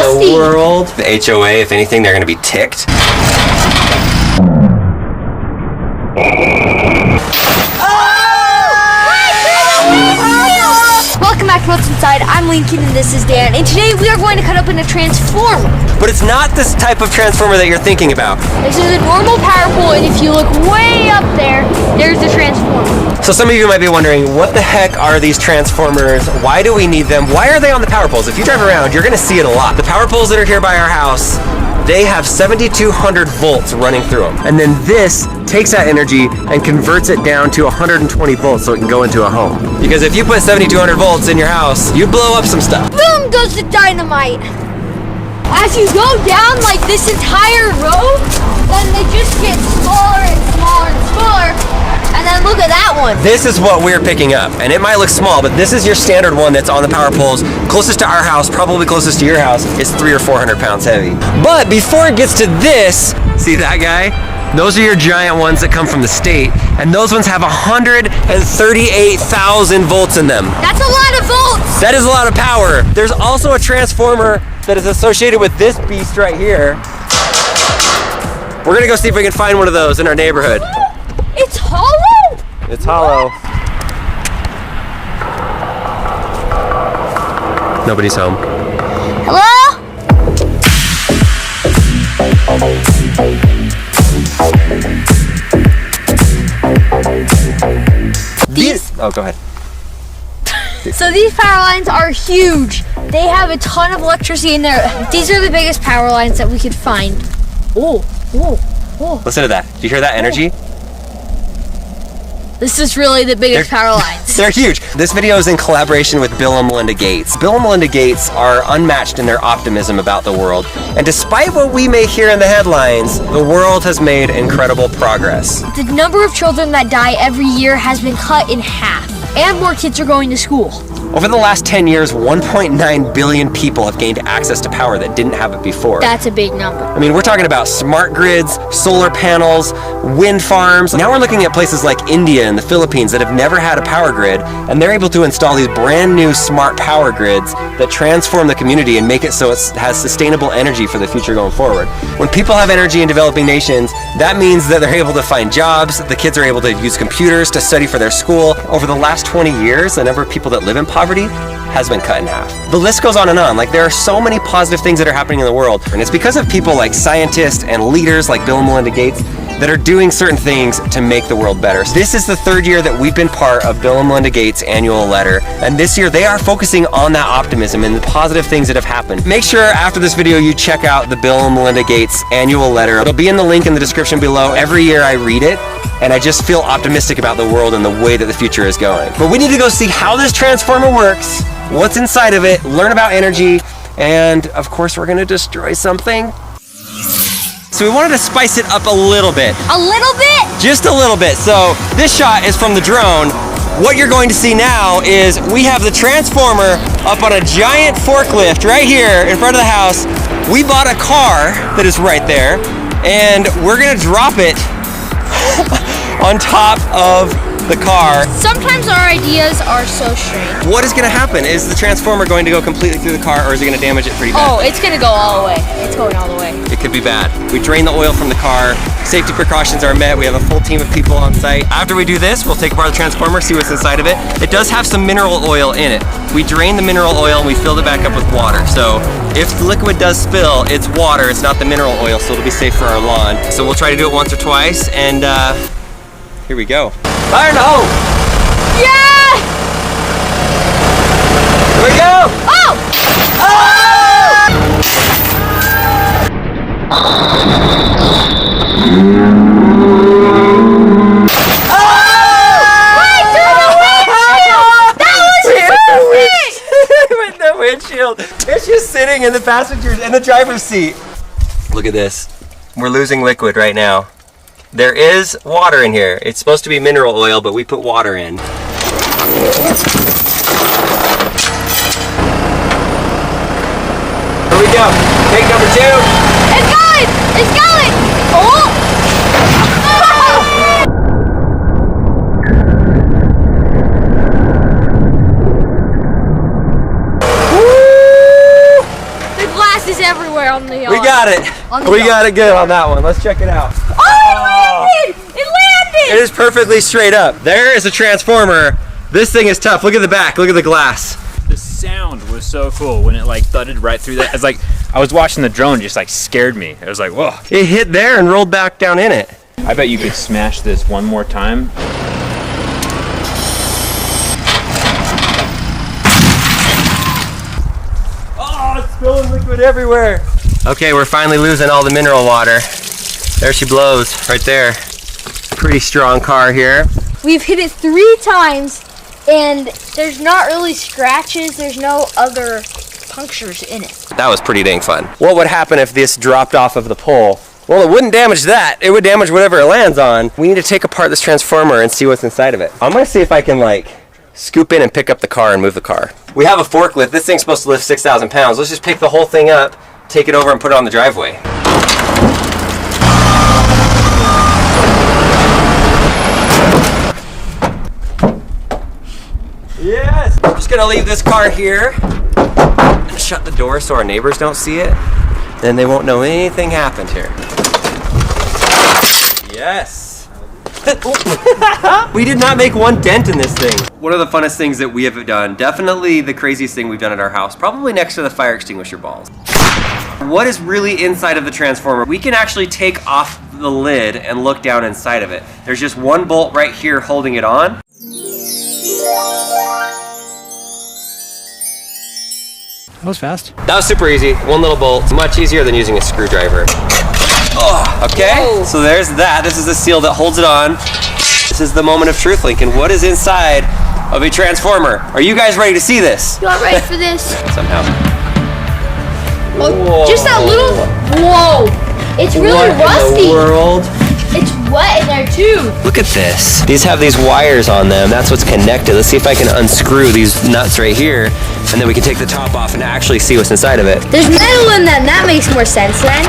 the world. The HOA, if anything, they're going to be ticked. Welcome back to What's Inside. I'm Lincoln and this is Dan, and today we are going to cut open a transformer. But it's not this type of transformer that you're thinking about. This is a normal power pole, and if you look way up there, there's the transformer. So some of you might be wondering, what the heck are these transformers? Why do we need them? Why are they on the power poles? If you drive around, you're going to see it a lot. The power poles that are here by our house, they have 7,200 volts running through them. And then this takes that energy and converts it down to 120 volts so it can go into a home. Because if you put 7,200 volts in your house, you blow up some stuff. Boom goes the dynamite. As you go down like this entire road, then they just get smaller and smaller and smaller. And then look at that one. This is what we're picking up, and it might look small, but this is your standard one that's on the power poles. Closest to our house, probably closest to your house, is 300 or 400 pounds heavy. But before it gets to this, see that guy? Those are your giant ones that come from the state, and those ones have 138,000 volts in them. That's a lot of volts. That is a lot of power. There's also a transformer that is associated with this beast right here. We're gonna go see if we can find one of those in our neighborhood. It's hollow? It's hollow. Nobody's home. Hello? Oh, go ahead. So these power lines are huge. They have a ton of electricity in there. These are the biggest power lines that we could find. Oh. Listen to that. Do you hear that energy? This is really the biggest power lines. They're huge. This video is in collaboration with Bill and Melinda Gates. Bill and Melinda Gates are unmatched in their optimism about the world. And despite what we may hear in the headlines, the world has made incredible progress. The number of children that die every year has been cut in half, and more kids are going to school. Over the last 10 years, 1.9 billion people have gained access to power that didn't have it before. That's a big number. I mean, we're talking about smart grids, solar panels, wind farms. Now we're looking at places like India and the Philippines that have never had a power grid, and they're able to install these brand new smart power grids that transform the community and make it so it has sustainable energy for the future going forward. When people have energy in developing nations, that means that they're able to find jobs, the kids are able to use computers to study for their school. Over the last 20 years, the number of people that live in poverty has been cut in half. The list goes on and on. Like, there are so many positive things that are happening in the world, and it's because of people like scientists and leaders like Bill and Melinda Gates that are doing certain things to make the world better. This is the third year that we've been part of Bill and Melinda Gates' annual letter, and this year they are focusing on that optimism and the positive things that have happened. Make sure after this video you check out the Bill and Melinda Gates annual letter. It'll be in the link in the description below. Every year I read it, and I just feel optimistic about the world and the way that the future is going. But we need to go see how this transformer works, what's inside of it, learn about energy, and of course we're gonna destroy something. So we wanted to spice it up a little bit. A little bit? Just a little bit. So this shot is from the drone. What you're going to see now is we have the transformer up on a giant forklift right here in front of the house. We bought a car that is right there, and we're gonna drop it on top of the car. Sometimes our ideas are so strange. What is gonna happen? Is the transformer going to go completely through the car, or is it gonna damage it pretty bad? Oh, it's gonna go all the way. It's going all the way. It could be bad. We drain the oil from the car. Safety precautions are met. We have a full team of people on site. After we do this, we'll take apart the transformer, see what's inside of it. It does have some mineral oil in it. We drain the mineral oil and we filled it back up with water. So if the liquid does spill, it's water, it's not the mineral oil, so it'll be safe for our lawn. So we'll try to do it once or twice, and here we go. Fire in the hole! Yeah! Here we go! Oh! Oh! Right through the windshield! That was perfect! With the windshield. It's just sitting in the passenger's, in the driver's seat. Look at this. We're losing liquid right now. There is water in here. It's supposed to be mineral oil, but we put water in. Here we go. Take number 2. It's going! It's going! Oh! everywhere on the We got it. We got it good on that one. Let's check it out. Oh, it landed! It landed! It is perfectly straight up. There is a transformer. This thing is tough. Look at the back. Look at the glass. The sound was so cool when it like thudded right through that. It's like I was watching the drone, just like scared me. It was like, whoa. It hit there and rolled back down in it. I bet you could smash this one more time. Oh, it's spilling liquid everywhere. Okay, we're finally losing all the mineral water. There she blows, right there. Pretty strong car here. We've hit it 3 times, and there's not really scratches. There's no other punctures in it. That was pretty dang fun. What would happen if this dropped off of the pole? Well, it wouldn't damage that. It would damage whatever it lands on. We need to take apart this transformer and see what's inside of it. I'm gonna see if I can like scoop in and pick up the car and move the car. We have a forklift. This thing's supposed to lift 6,000 pounds. Let's just pick the whole thing up, take it over and put it on the driveway. Yes! I'm just gonna leave this car here and shut the door so our neighbors don't see it. Then they won't know anything happened here. Yes! We did not make one dent in this thing. One of the funnest things that we have done, definitely the craziest thing we've done at our house, probably next to the fire extinguisher balls. What is really inside of the transformer? We can actually take off the lid and look down inside of it. There's just one bolt right here holding it on. That was fast. That was super easy. One little bolt. Much easier than using a screwdriver. Oh, okay. Whoa. So there's that. This is the seal that holds it on. This is the moment of truth, Lincoln. What is inside of a transformer? Are you guys ready to see this? You not ready for this? Somehow. Oh, just that little. Whoa! It's really rusty. In the world? It's wet in there too. Look at this. These have these wires on them. That's what's connected. Let's see if I can unscrew these nuts right here, and then we can take the top off and actually see what's inside of it. There's metal in that. That makes more sense then.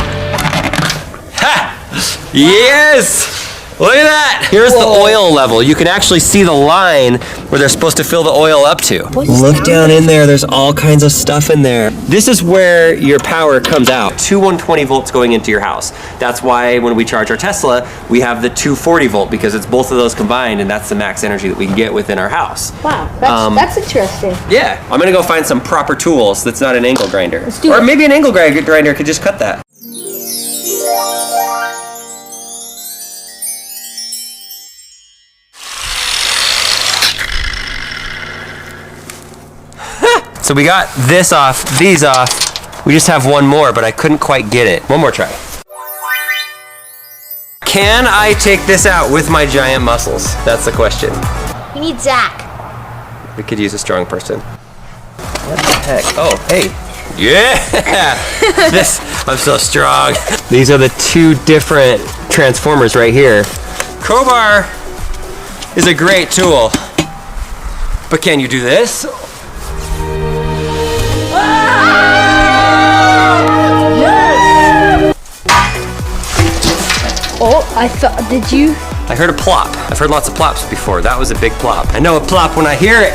Ha! Yes! Look at that! Here's the oil level. You can actually see the line where they're supposed to fill the oil up to. Look down in there. There's all kinds of stuff in there. This is where your power comes out. Two 120 volts going into your house. That's why when we charge our Tesla, we have the 240 volt, because it's both of those combined, and that's the max energy that we can get within our house. Wow, that's interesting. Yeah, I'm gonna go find some proper tools that's not an angle grinder. Let's do or it. Maybe an angle grinder could just cut that. So we got this off, these off. We just have one more, but I couldn't quite get it. One more try. Can I take this out with my giant muscles? That's the question. We need Zach. We could use a strong person. What the heck? Oh, hey. Yeah! I'm so strong. These are the 2 different transformers right here. Crowbar is a great tool. But can you do this? Oh, I thought, did you? I heard a plop. I've heard lots of plops before. That was a big plop. I know a plop when I hear it.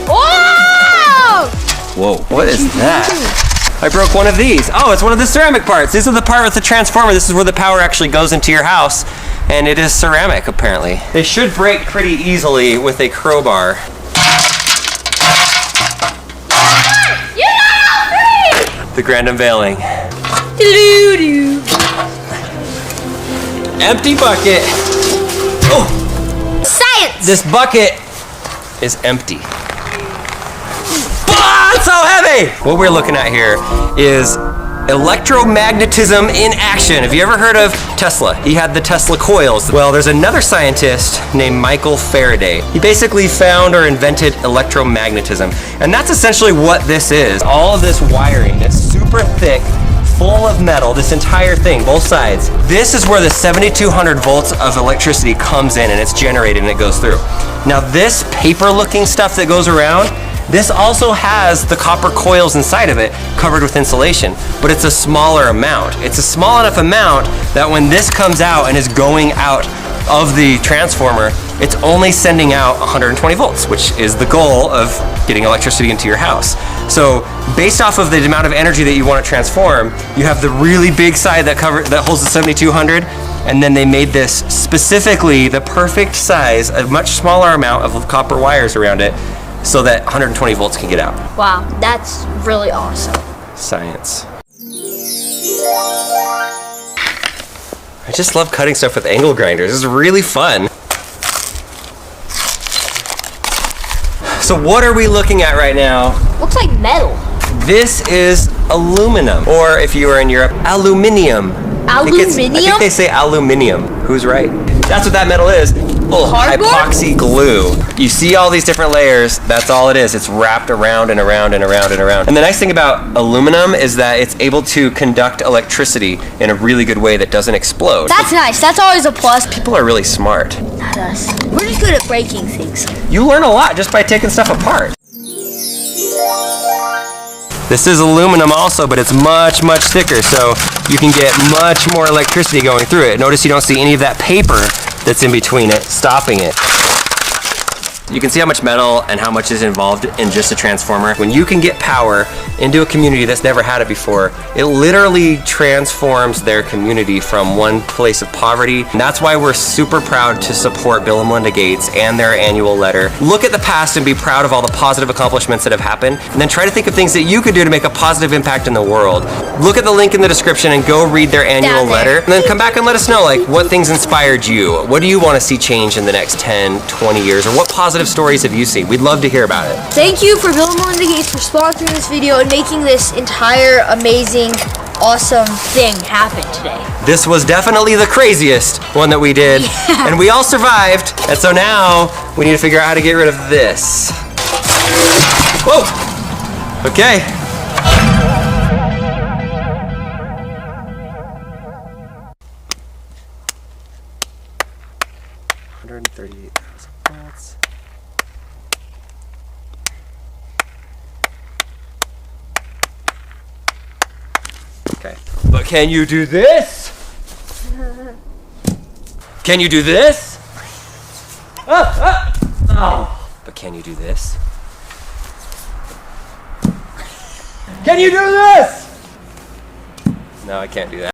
Whoa! Whoa, what is that? I broke one of these. Oh, it's one of the ceramic parts. This is the part with the transformer. This is where the power actually goes into your house. And it is ceramic, apparently. They should break pretty easily with a crowbar. The grand unveiling. Empty bucket. Oh! Science! This bucket is empty. Ah, it's so heavy! What we're looking at here is electromagnetism in action. Have you ever heard of Tesla? He had the Tesla coils. Well, there's another scientist named Michael Faraday. He basically found or invented electromagnetism. And that's essentially what this is. All of this wiring that's super thick, full of metal, this entire thing, both sides. This is where the 7,200 volts of electricity comes in and it's generated and it goes through. Now this paper looking stuff that goes around, this also has the copper coils inside of it covered with insulation, but it's a smaller amount. It's a small enough amount that when this comes out and is going out of the transformer, it's only sending out 120 volts, which is the goal of getting electricity into your house. So based off of the amount of energy that you want to transform, you have the really big side that holds the 7200, and then they made this specifically the perfect size, a much smaller amount of copper wires around it, so that 120 volts can get out. Wow, that's really awesome. Science. I just love cutting stuff with angle grinders. This is really fun. So what are we looking at right now? Looks like metal. This is aluminum, or if you were in Europe, aluminium. I think they say aluminium. Who's right? That's what that metal is. Epoxy glue. You see all these different layers, that's all it is. It's wrapped around and around and around and around. And the nice thing about aluminum is that it's able to conduct electricity in a really good way that doesn't explode. That's nice. That's always a plus. People are really smart. Not us. We're just good at breaking things. You learn a lot just by taking stuff apart. This is aluminum also, but it's much, much thicker, so you can get much more electricity going through it. Notice you don't see any of that paper that's in between it, stopping it. You can see how much metal and how much is involved in just a transformer. When you can get power into a community that's never had it before, it literally transforms their community from one place of poverty. And that's why we're super proud to support Bill and Melinda Gates and their annual letter. Look at the past and be proud of all the positive accomplishments that have happened, and then try to think of things that you could do to make a positive impact in the world. Look at the link in the description and go read their annual letter, and then come back and let us know, like, what things inspired you? What do you want to see change in the next 10, 20 years? Or what positive stories have you seen? We'd love to hear about it. Thank you for Bill and Melinda Gates for sponsoring this video and making this entire amazing, awesome thing happen today. This was definitely the craziest one that we did, and we all survived, and so now we need to figure out how to get rid of this. Whoa! Okay. $138,000. Okay, but can you do this? Can you do this? Oh. But can you do this? Can you do this? No, I can't do that.